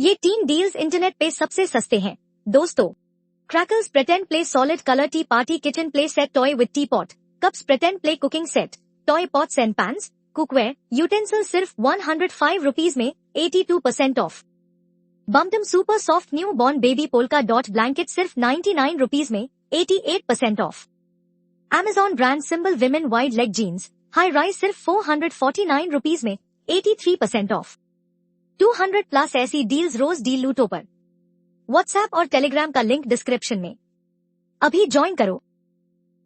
ये 3 deals internet पे सबसे सस्ते हैं दोस्तों। Crackles pretend play solid colour tea party kitchen play set toy with tea pot, cups pretend play cooking set, toy pots and pans, cookware, utensil सिर्फ 105 rupees में 82% off. Bumptum super soft new born baby polka dot blanket सिर्फ 99 rupees में 88% off. Amazon brand symbol women wide leg jeans high rise सिर्फ 449 rupees में 83% off. 200 plus ऐसी deals रोज deal लूटो पर। WhatsApp और टेलीग्राम का लिंक डिस्क्रिप्शन में। अभी ज्वाइन करो।